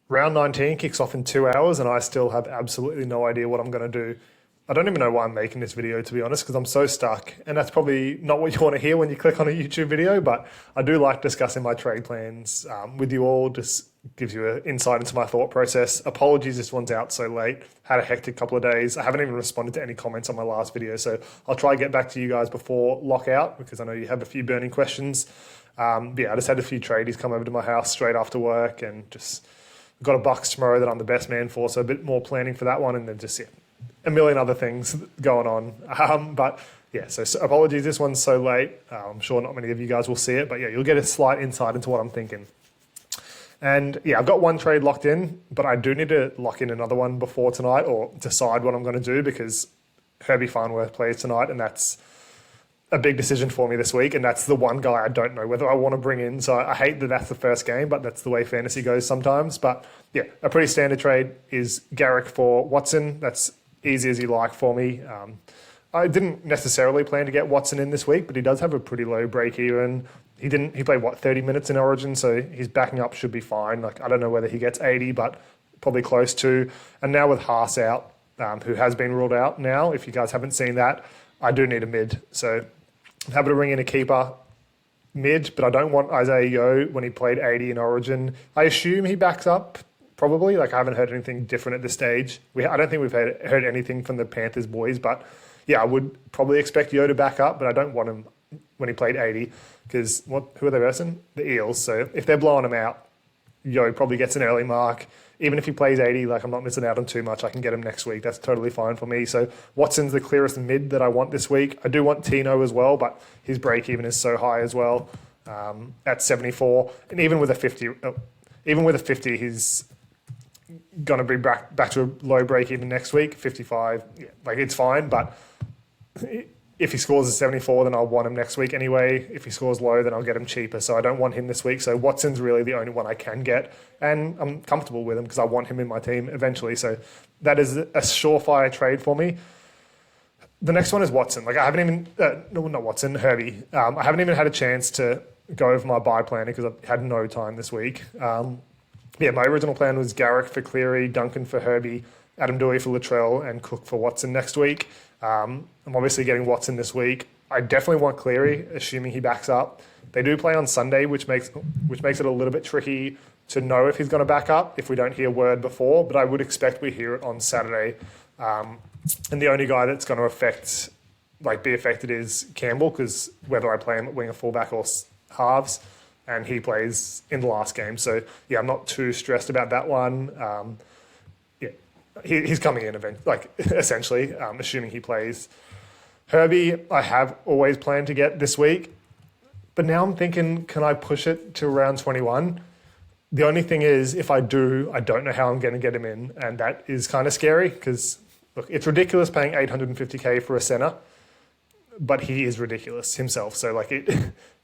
Round 19 kicks off in 2 hours, and I still have absolutely no idea what I'm going to do. I don't even know why I'm making this video, to be honest, because I'm so stuck. And that's probably not what you want to hear when you click on a YouTube video, but I do like discussing my trade plans with you all. Just gives you an insight into my thought process. Apologies, this one's out so late. Had a hectic couple of days. I haven't even responded to any comments on my last video, so I'll try to get back to you guys before lockout, because I know you have a few burning questions. But yeah, I just had a few tradies come over to my house straight after work, and just got a Bucks tomorrow that I'm the best man for, so a bit more planning for that one, and then just a million other things going on. But yeah, so apologies, this one's so late. I'm sure not many of you guys will see it, but yeah, you'll get a slight insight into what I'm thinking. And yeah, I've got one trade locked in, but I do need to lock in another one before tonight, or decide what I'm going to do, because Herbie Farnworth plays tonight, and that's a big decision for me this week, and that's the one guy I don't know whether I want to bring in. So I hate that that's the first game, but that's the way fantasy goes sometimes. But yeah, a pretty standard trade is Garrick for Watson. That's easy as you like for me. I didn't necessarily plan to get Watson in this week, but he does have a pretty low break even. He played 30 minutes in Origin, so his backing up should be fine. Like, I don't know whether he gets 80, but probably close to. And now with Haas out, who has been ruled out now, if you guys haven't seen that, I do need a mid. So I'm happy to bring in a keeper mid, but I don't want Isaiah Yeo when he played 80 in Origin. I assume he backs up, probably. Like, I haven't heard anything different at this stage. I don't think we've heard anything from the Panthers boys, but yeah, I would probably expect Yeo to back up, but I don't want him when he played 80, because who are they versing? The Eels. So if they're blowing him out, Yeo probably gets an early mark. Even if he plays 80, like, I'm not missing out on too much. I can get him next week. That's totally fine for me. So Watson's the clearest mid that I want this week. I do want Tino as well, but his break even is so high as well, at 74. And even with a 50, he's going to be back to a low break even next week. 55, yeah, like, it's fine, but if he scores a 74, then I'll want him next week anyway. If he scores low, then I'll get him cheaper. So I don't want him this week. So Watson's really the only one I can get, and I'm comfortable with him because I want him in my team eventually. So that is a surefire trade for me. The next one is Watson. Like, I haven't even, no, not Watson, Herbie. I haven't even had a chance to go over my buy planner because I've had no time this week. Yeah, my original plan was Garrick for Cleary, Duncan for Herbie, Adam Doueihi for Latrell, and Cook for Watson next week. I'm obviously getting Watson this week. I definitely want Cleary, assuming he backs up. They do play on Sunday, which makes it a little bit tricky to know if he's going to back up if we don't hear word before, but I would expect we hear it on Saturday. And the only guy that's going to be affected is Campbell, because whether I play him at winger, fullback, or halves, and he plays in the last game. So yeah, I'm not too stressed about that one. He's coming in essentially, assuming he plays. Herbie, I have always planned to get this week, but now I'm thinking, can I push it to round 21? The only thing is, if I do, I don't know how I'm going to get him in, and that is kind of scary, because look, it's ridiculous paying 850k for a centre, but he is ridiculous himself. So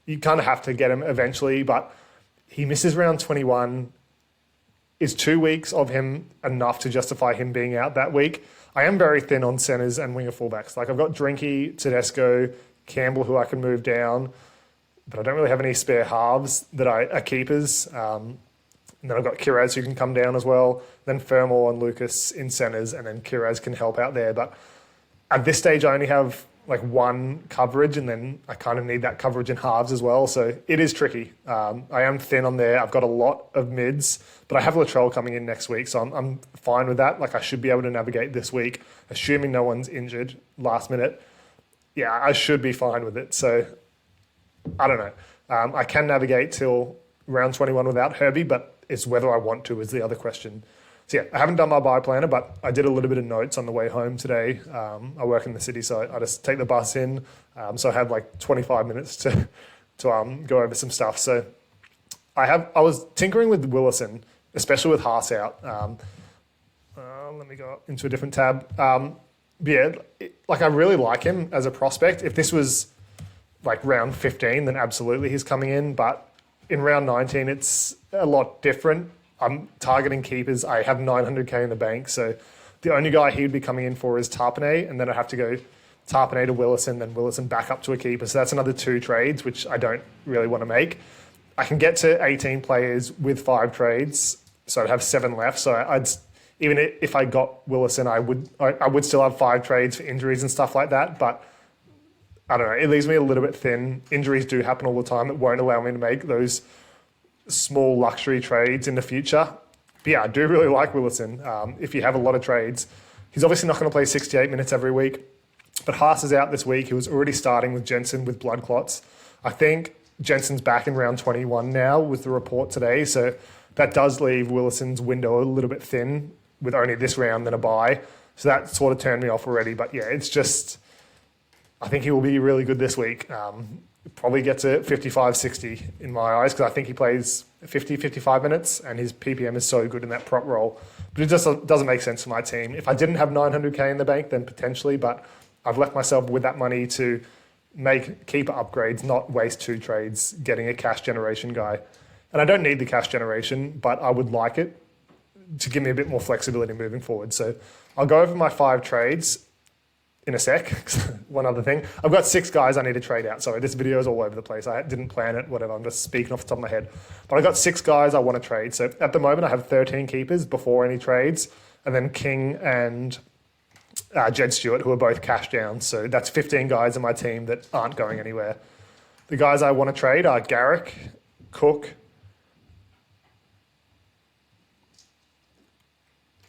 you kind of have to get him eventually, but he misses round 21. Is 2 weeks of him enough to justify him being out that week? I am very thin on centres and winger fullbacks. Like, I've got Drinky, Tedesco, Campbell, who I can move down, but I don't really have any spare halves that are keepers. And then I've got Kiraz, who can come down as well. Then Fermor and Lucas in centres, and then Kiraz can help out there. But at this stage, I only have one coverage, and then I kind of need that coverage in halves as well. So it is tricky. I am thin on there. I've got a lot of mids, but I have Latrell coming in next week, so I'm fine with that. Like, I should be able to navigate this week, assuming no one's injured last minute. Yeah, I should be fine with it. So I don't know. I can navigate till round 21 without Herbie, but it's whether I want to is the other question. So yeah, I haven't done my buy planner, but I did a little bit of notes on the way home today. I work in the city, so I just take the bus in. So I have 25 minutes to go over some stuff. So I was tinkering with Willison, especially with Haas out. Let me go into a different tab. I really like him as a prospect. If this was round 15, then absolutely he's coming in. But in round 19, it's a lot different. I'm targeting keepers. I have 900k in the bank, so the only guy he would be coming in for is Tapine, and then I'd have to go Tapine to Willison, then Willison back up to a keeper. So that's another 2 trades, which I don't really want to make. I can get to 18 players with 5 trades So I'd have 7 left. So even if I got Willison, I would still have 5 trades for injuries and stuff like that. But I don't know. It leaves me a little bit thin. Injuries do happen all the time. It won't allow me to make those small luxury trades in the future. But yeah, I do really like Willison. If you have a lot of trades, he's obviously not going to play 68 minutes every week. But Haas is out this week. He was already starting with Jensen with blood clots. I think Jensen's back in round 21 now with the report today. So that does leave Willison's window a little bit thin with only this round and a bye. So that sort of turned me off already. But yeah, it's just, I think he will be really good this week. Probably gets a 55, 60 in my eyes because I think he plays 50, 55 minutes and his PPM is so good in that prop role. But it just doesn't make sense for my team. If I didn't have 900k in the bank, then potentially, but I've left myself with that money to make keeper upgrades, not waste 2 trades getting a cash generation guy. And I don't need the cash generation, but I would like it to give me a bit more flexibility moving forward. So I'll go over my 5 trades in a sec. One other thing, I've got 6 guys I need to trade out. Sorry, this video is all over the place. I didn't plan it, whatever. I'm just speaking off the top of my head. But I've got 6 guys I want to trade. So at the moment, I have 13 keepers before any trades. And then King and Jed Stewart, who are both cash down. So that's 15 guys in my team that aren't going anywhere. The guys I want to trade are Garrick, Cook.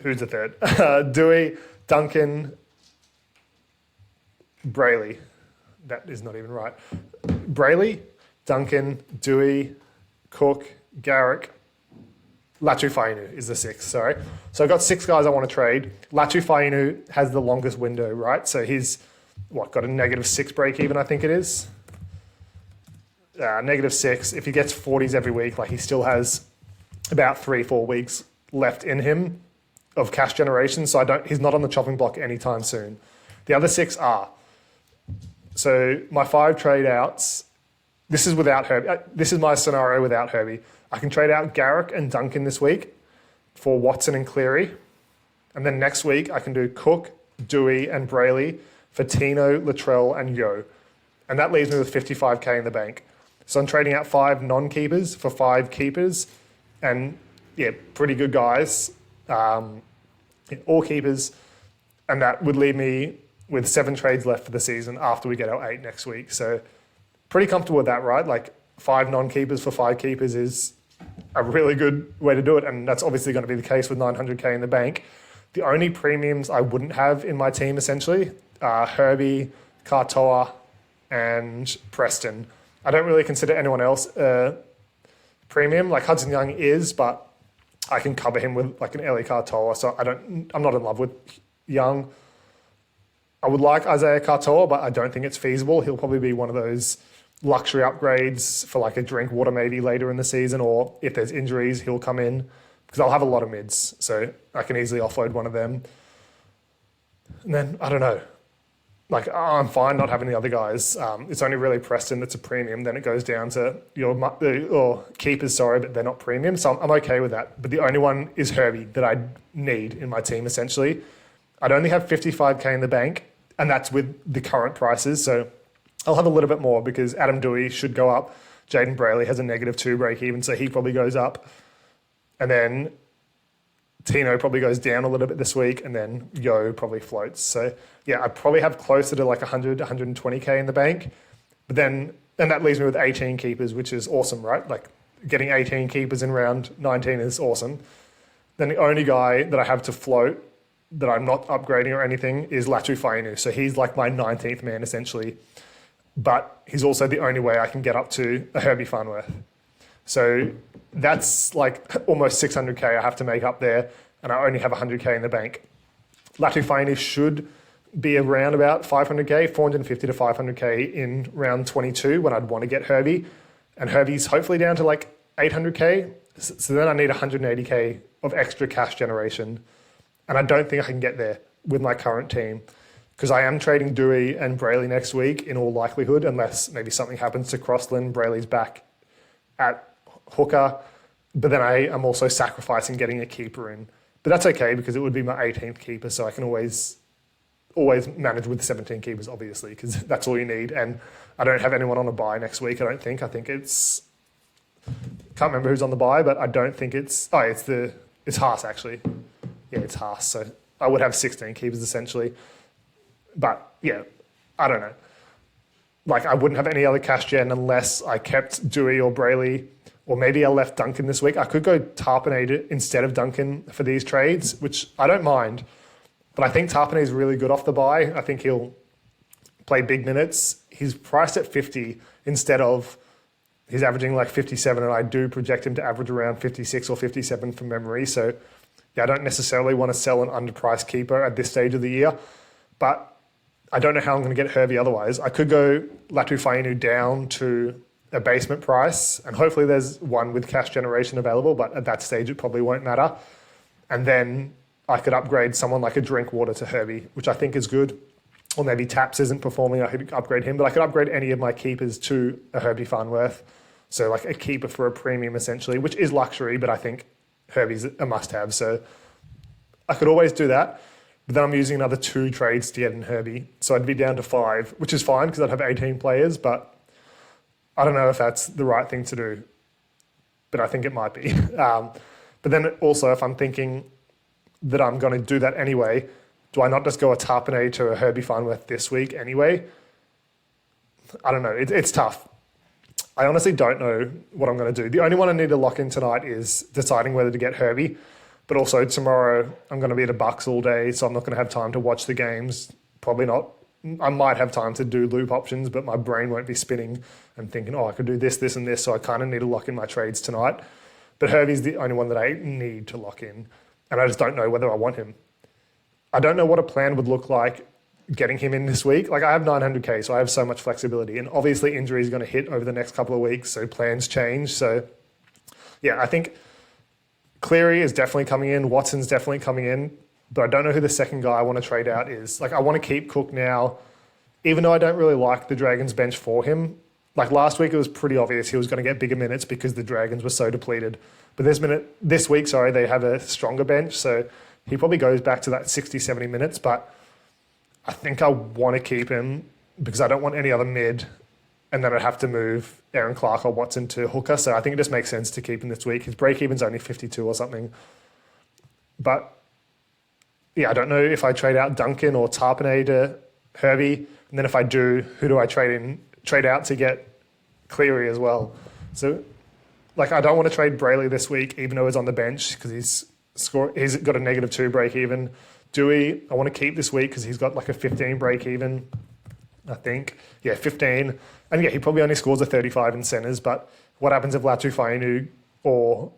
Who's the third? Dewey, Duncan, Brayley. That is not even right. Brayley, Duncan, Dewey, Cook, Garrick, Latu Fainu is the 6th, sorry. So I've got 6 guys I want to trade. Latu Fainu has the longest window, right? So he's, got a -6 break even, I think it is. -6. If he gets 40s every week, he still has about 3-4 weeks left in him of cash generation. So he's not on the chopping block anytime soon. The other 6 are. So my 5 trade outs, this is without Herbie. This is my scenario without Herbie. I can trade out Garrick and Duncan this week for Watson and Cleary. And then next week I can do Cook, Dewey and Brayley for Tino, Latrell and Yo. And that leaves me with 55k in the bank. So I'm trading out 5 non-keepers for 5 keepers. And yeah, pretty good guys. All keepers. And that would leave me with 7 trades left for the season after we get our 8 next week. So pretty comfortable with that, right? 5 non-keepers for 5 keepers is a really good way to do it. And that's obviously going to be the case with 900k in the bank. The only premiums I wouldn't have in my team essentially are Herbie, Katoa, and Preston. I don't really consider anyone else a premium. Hudson Young is, but I can cover him with an Eli Katoa. So I'm not in love with Young. I would like Isaiah Katoa, but I don't think it's feasible. He'll probably be one of those luxury upgrades for a drink water maybe later in the season, or if there's injuries, he'll come in because I'll have a lot of mids. So I can easily offload one of them. And then, I don't know. I'm fine not having the other guys. It's only really Preston that's a premium. Then it goes down to your keepers, but they're not premium. So I'm okay with that. But the only one is Herbie that I need in my team, essentially. I'd only have 55k in the bank, and that's with the current prices. So I'll have a little bit more because Adam Dewey should go up. Jaden Brayley has a -2 break even, so he probably goes up. And then Tino probably goes down a little bit this week, and then Yo probably floats. So yeah, I probably have closer to 100, 120k in the bank. But then, and that leaves me with 18 keepers, which is awesome, right? Getting 18 keepers in round 19 is awesome. Then the only guy that I have to float that I'm not upgrading or anything is Latu Fainu. So he's my 19th man essentially. But he's also the only way I can get up to a Herbie Farnworth. So that's almost 600k I have to make up there, and I only have 100k in the bank. Latu Fainu should be around about 500k, 450 to 500k in round 22 when I'd want to get Herbie. And Herbie's hopefully down to 800k. So then I need 180k of extra cash generation. And I don't think I can get there with my current team because I am trading Dewey and Brayley next week in all likelihood, unless maybe something happens to Crossland. Brayley's back at hooker, but then I am also sacrificing getting a keeper in. But that's okay because it would be my 18th keeper, so I can always manage with 17 keepers, obviously, because that's all you need. And I don't have anyone on a bye next week, I think it's... Can't remember who's on the bye, but I don't think it's... Oh, it's the It's Haas, actually. Yeah, it's Haas. So I would have 16 keepers, essentially. But, yeah, I don't know. Like, I wouldn't have any other cash gen unless I kept Dewey or Brayley, or maybe I left Duncan this week. I could go Tapine instead of Duncan for these trades, which I don't mind. But I think Tapine is really good off the bye. I think he'll play big minutes. He's priced at 50 instead of, he's averaging like 57, and I do project him to average around 56 or 57 from memory. So, yeah, I don't necessarily want to sell an underpriced keeper at this stage of the year. But I don't know how I'm going to get Herbie otherwise. I could go Latu Fainu down to a basement price, and hopefully there's one with cash generation available, but at that stage it probably won't matter. And then I could upgrade someone like a Drinkwater to Herbie, which I think is good. Or maybe Taps isn't performing, I could upgrade him, but I could upgrade any of my keepers to a Herbie Farnworth. So like a keeper for a premium essentially, which is luxury, but I think Herbie's a must-have. So I could always do that. But then I'm using another 2 trades to get in Herbie. So I'd be down to 5, which is fine because I'd have 18 players, but I don't know if that's the right thing to do. But I think it might be. But then also if I'm thinking that I'm going to do that anyway, do I not just go a Tapine to a Herbie Farnworth this week anyway? I don't know. It's tough. I honestly don't know what I'm going to do. The only one I need to lock in tonight is deciding whether to get Herbie. But also tomorrow I'm going to be at a Bucks all day, so I'm not going to have time to watch the games. Probably not. I might have time to do loop options, but my brain won't be spinning and thinking, oh, I could do this, this, and this. So I kind of need to lock in my trades tonight. But Herbie's the only one that I need to lock in. And I just don't know whether I want him. I don't know what a plan would look like getting him in this week. Like I have 900k, so I have so much flexibility. And obviously injury is going to hit over the next couple of weeks, so plans change. So yeah, I think Cleary is definitely coming in. Watson's definitely coming in. But I don't know who the second guy I want to trade out is. Like I want to keep Cook now, even though I don't really like the Dragons bench for him. Like last week it was pretty obvious he was going to get bigger minutes because the Dragons were so depleted. But this week, they have a stronger bench. So he probably goes back to that 60, 70 minutes. But I think I want to keep him because I don't want any other mid. And then I'd have to move Aaron Clark or Watson to hooker. So I think it just makes sense to keep him this week. His break-even's only 52 or something. But yeah, I don't know if I trade out Duncan or Tapine to Herbie. And then if I do, who do I trade out to get Cleary as well? So like I don't want to trade Brayley this week, even though he's on the bench because he's got a -2 break even. Dewey, I want to keep this week because he's got like a 15 break even, I think. Yeah, 15. And yeah, he probably only scores a 35 in centres, but what happens if Latu Fainu or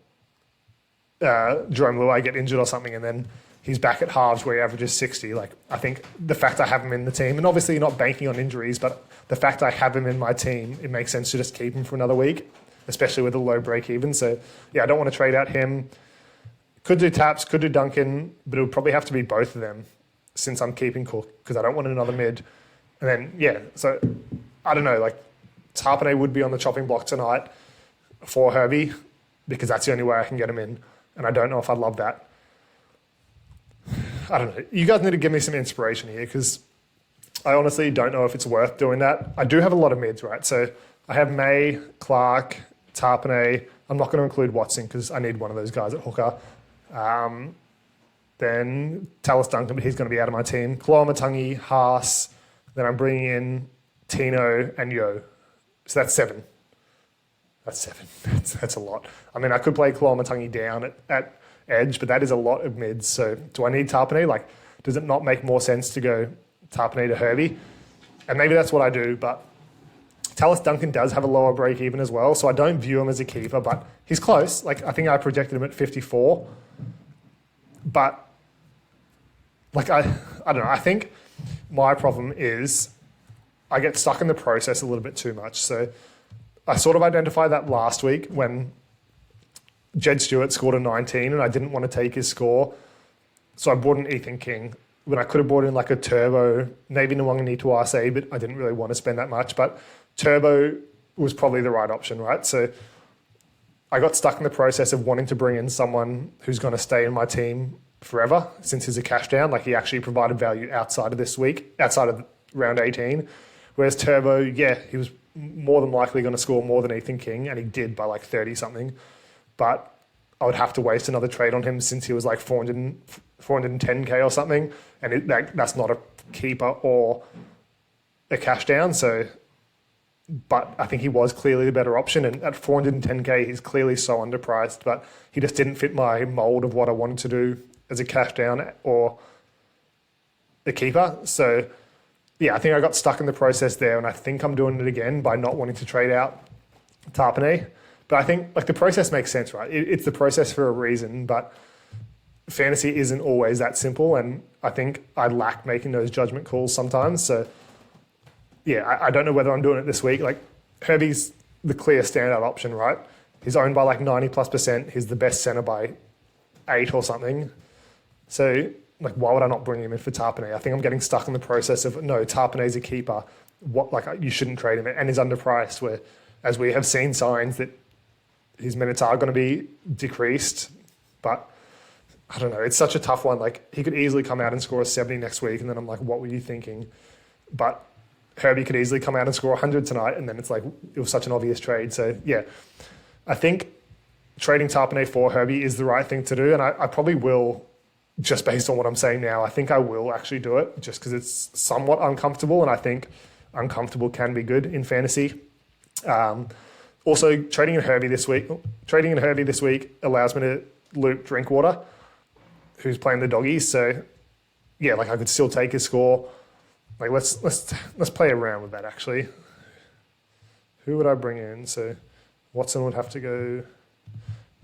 Jerome Luai get injured or something and then he's back at halves where he averages 60? Like, I think the fact I have him in the team, and obviously you're not banking on injuries, but the fact I have him in my team, it makes sense to just keep him for another week, especially with a low break even. So yeah, I don't want to trade out him. Could do Taps, could do Duncan, but it would probably have to be both of them since I'm keeping Cook because I don't want another mid. And then, yeah, so I don't know, like Tapine would be on the chopping block tonight for Herbie because that's the only way I can get him in. And I don't know if I love that. I don't know. You guys need to give me some inspiration here because I honestly don't know if it's worth doing that. I do have a lot of mids, right? So I have May, Clark, Tapine. I'm not going to include Watson because I need one of those guys at hooker. Then Tallis Duncan, but he's going to be out of my team. Koloamatangi, Haas. Then I'm bringing in Tino and Yo. So that's 7. That's 7. That's a lot. I mean, I could play Koloamatangi down at edge, but that is a lot of mids. So do I need Tapine? Like, does it not make more sense to go Tapine to Herbie? And maybe that's what I do, but Tallis Duncan does have a lower break even as well, so I don't view him as a keeper, but he's close. Like, I think I projected him at 54. But, like, I don't know. I think my problem is I get stuck in the process a little bit too much. So I sort of identified that last week when Jed Stewart scored a 19 and I didn't want to take his score. So I brought in Ethan King when I could have brought in like a Turbo, maybe Nwangani to RC, but I didn't really want to spend that much. But Turbo was probably the right option, right? So I got stuck in the process of wanting to bring in someone who's going to stay in my team forever since he's a cash down. Like he actually provided value outside of this week, outside of round 18. Whereas Turbo, yeah, he was more than likely going to score more than Ethan King, and he did by like 30 something. But I would have to waste another trade on him since he was like 410k or something, and that's not a keeper or a cash down. So, but I think he was clearly the better option, and at 410k, he's clearly so underpriced. But he just didn't fit my mold of what I wanted to do as a cash down or a keeper. So, yeah, I think I got stuck in the process there, and I think I'm doing it again by not wanting to trade out Tapine. But I think like the process makes sense, right? It's the process for a reason, but fantasy isn't always that simple, and I think I lack making those judgment calls sometimes. So yeah, I don't know whether I'm doing it this week. Like Herbie's the clear standout option, right? He's owned by like 90+%. He's the best center by 8 or something. So like, why would I not bring him in for Tapine? I think I'm getting stuck in the process of no, Tapine's a keeper. What, like, you shouldn't trade him, and he's underpriced. Where, as we have seen signs that his minutes are going to be decreased, but I don't know. It's such a tough one. Like he could easily come out and score a 70 next week, and then I'm like, what were you thinking? But Herbie could easily come out and score 100 tonight, and then it's like it was such an obvious trade. So yeah, I think trading Tapine for Herbie is the right thing to do, and I probably will, just based on what I'm saying now. I think I will actually do it just because it's somewhat uncomfortable, and I think uncomfortable can be good in fantasy. Also, trading in Herbie this week allows me to loop Drinkwater, who's playing the doggies. So yeah, like I could still take his score. Like let's play around with that actually. Who would I bring in? So Watson would have to go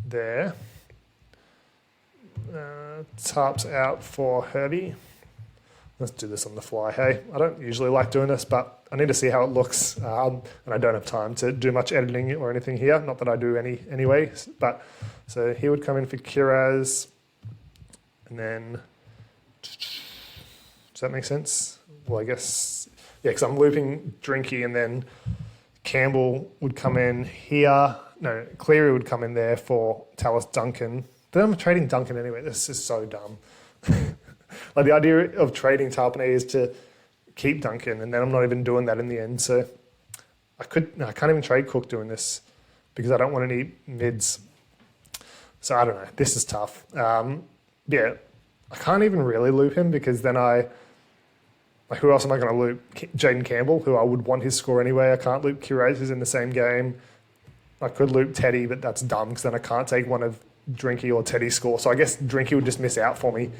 there. Tarps out for Herbie. Let's do this on the fly. Hey, I don't usually like doing this, but I need to see how it looks, and I don't have time to do much editing or anything here. Not that I do any anyway. But so he would come in for Kiraz, and then does that make sense? Well, I guess yeah, because I'm looping Drinky, and then Campbell would come in here. No, Cleary would come in there for Tallis Duncan. Then I'm trading Duncan anyway. This is so dumb. Like the idea of trading Tapine is to keep Duncan, and then I'm not even doing that in the end. So I can't even trade Cook doing this because I don't want any mids. So I don't know. This is tough. Yeah, I can't even really loop him because then who else am I going to loop? Jaden Campbell, who I would want his score anyway. I can't loop Curate, who's in the same game. I could loop Teddy, but that's dumb because then I can't take one of Drinky or Teddy's score. So I guess Drinky would just miss out for me,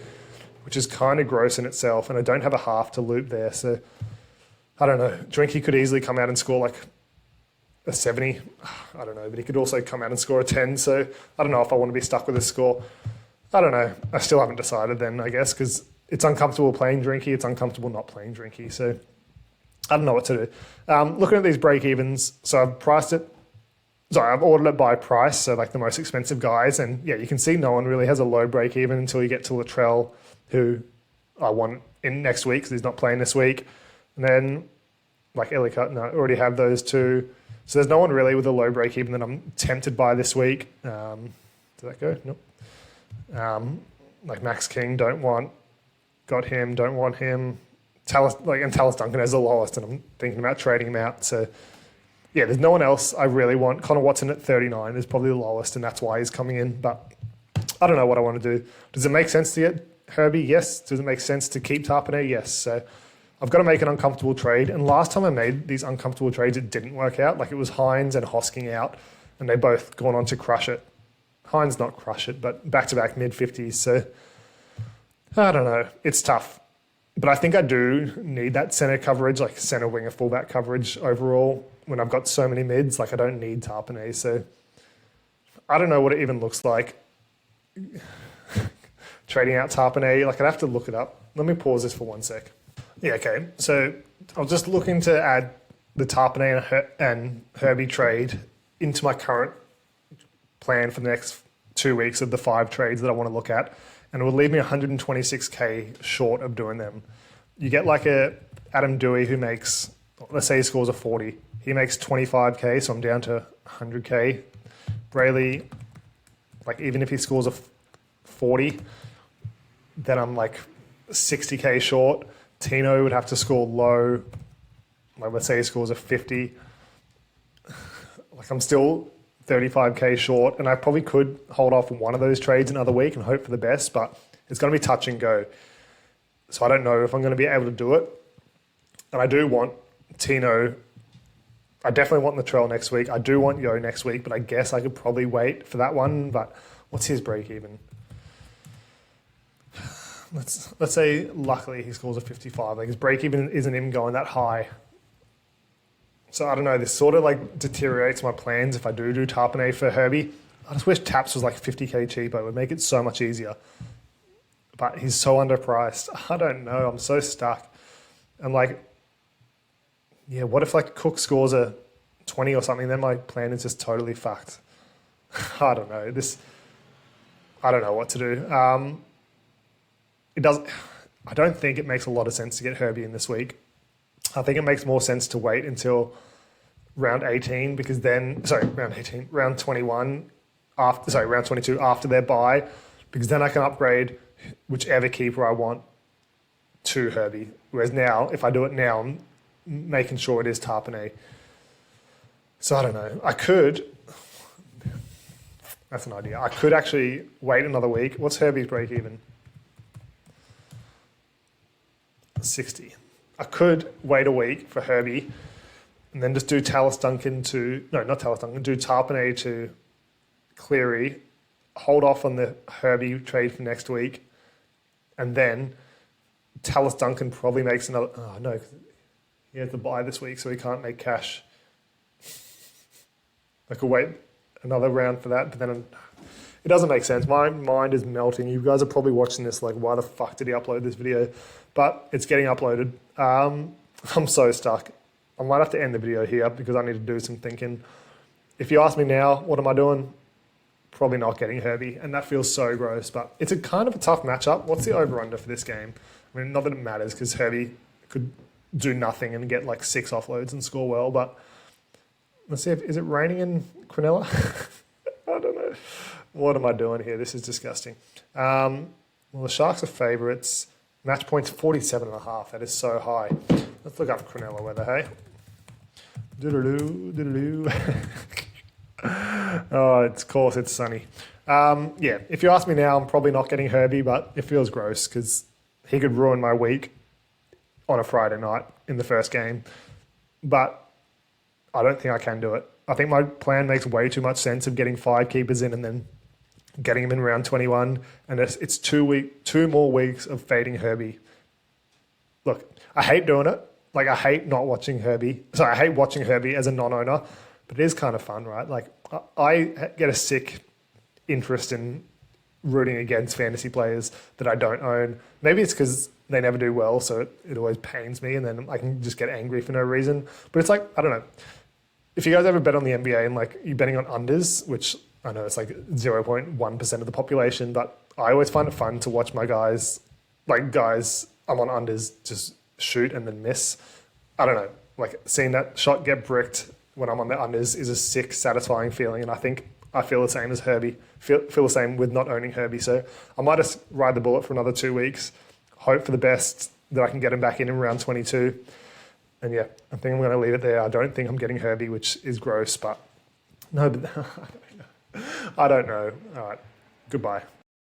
which is kind of gross in itself. And I don't have a half to loop there. So I don't know. Drinky could easily come out and score like a 70. I don't know. But he could also come out and score a 10. So I don't know if I want to be stuck with a score. I don't know. I still haven't decided then, I guess, because it's uncomfortable playing Drinky. It's uncomfortable not playing Drinky. So I don't know what to do. Looking at these break evens, so I've priced it. Sorry, I've ordered it by price, so like the most expensive guys. And yeah, you can see no one really has a low break even until you get to Latrell, who I want in next week because he's not playing this week. And then like Ellicott, no, I already have those two. So there's no one really with a low break even that I'm tempted by this week. Did that go? Nope. Like Max King, don't want. Got him, don't want him. Tallis Duncan as the lowest, and I'm thinking about trading him out. So yeah, there's no one else I really want. Connor Watson at 39 is probably the lowest, and that's why he's coming in. But I don't know what I want to do. Does it make sense to get Herbie? Yes. Does it make sense to keep Tapine? Yes. So I've got to make an uncomfortable trade. And last time I made these uncomfortable trades, it didn't work out. Like it was Hines and Hosking out, and they both gone on to crush it. Hines not crush it, but back-to-back mid-50s. So I don't know. It's tough. But I think I do need that center coverage, like center winger fullback coverage overall. When I've got so many mids, like I don't need Tapine. So I don't know what it even looks like trading out Tapine. Like I'd have to look it up. Let me pause this for 1 sec. Yeah, okay. So I was just looking to add the Tapine and Herbie trade into my current plan for the next 2 weeks of the 5 trades that I want to look at. And it would leave me 126k short of doing them. You get like a Adam Dewey who makes, let's say he scores a 40. He makes 25k, so I'm down to 100k. Brayley, like even if he scores a 40, then I'm like 60k short. Tino would have to score low. Like let's say he scores a 50. Like I'm still 35k short, and I probably could hold off one of those trades another week and hope for the best, but it's going to be touch and go. So I don't know if I'm going to be able to do it. And I do want Tino. I definitely want Latrell next week. I do want Yo next week, but I guess I could probably wait for that one. But what's his break even? Let's say luckily he scores a 55. Like his break even isn't even going that high. So I don't know. This sort of like deteriorates my plans if I do Tapine for Herbie. I just wish Taps was like 50k cheaper. It would make it so much easier. But he's so underpriced. I don't know. I'm so stuck. And like, yeah, what if like Cook scores a 20 or something? Then my plan is just totally fucked. I don't know. I don't know what to do. It doesn't. I don't think it makes a lot of sense to get Herbie in this week. I think it makes more sense to wait until round 18 because then, round 21 round 22 after their bye, because then I can upgrade whichever keeper I want to Herbie. Whereas now, if I do it now, I'm making sure it is Tapine. So I don't know. That's an idea. I could actually wait another week. What's Herbie's break even? 60. I could wait a week for Herbie and then just do Tallis Duncan do Tapine to Cleary, hold off on the Herbie trade for next week, and then Tallis Duncan probably makes another. Oh no, he has to buy this week, so he can't make cash. I could wait another round for that, but then it doesn't make sense. My mind is melting. You guys are probably watching this like, why the fuck did he upload this video? But it's getting uploaded. I'm so stuck. I might have to end the video here because I need to do some thinking. If you ask me now, what am I doing? Probably not getting Herbie, and that feels so gross, but it's a kind of a tough matchup. What's the over-under for this game? I mean, not that it matters because Herbie could do nothing and get like 6 offloads and score well, but let's see, is it raining in Quinella? I don't know. What am I doing here? This is disgusting. Well, the Sharks are favourites. Match points 47.5. That is so high. Let's look up Cronulla weather, hey? Doodaloo, doodaloo. Oh, of course it's sunny. Yeah, if you ask me now, I'm probably not getting Herbie, but it feels gross because he could ruin my week on a Friday night in the first game. But I don't think I can do it. I think my plan makes way too much sense of getting 5 keepers in and then getting him in round 21, and it's 2 more weeks of fading Herbie. Look, I hate doing it. Like, I hate not watching Herbie. Sorry, I hate watching Herbie as a non-owner, but it is kind of fun, right? Like, I get a sick interest in rooting against fantasy players that I don't own. Maybe it's because they never do well, so it always pains me, and then I can just get angry for no reason. But it's like, I don't know. If you guys ever bet on the NBA and, like, you're betting on unders, which I know it's like 0.1% of the population, but I always find it fun to watch my guys, I'm on unders, just shoot and then miss. I don't know, like seeing that shot get bricked when I'm on the unders is a sick, satisfying feeling, and I think I feel the same as Herbie, feel the same with not owning Herbie. So I might just ride the bullet for another 2 weeks, hope for the best that I can get him back in round 22. And yeah, I think I'm going to leave it there. I don't think I'm getting Herbie, which is gross, but no, but I don't know. All right, goodbye.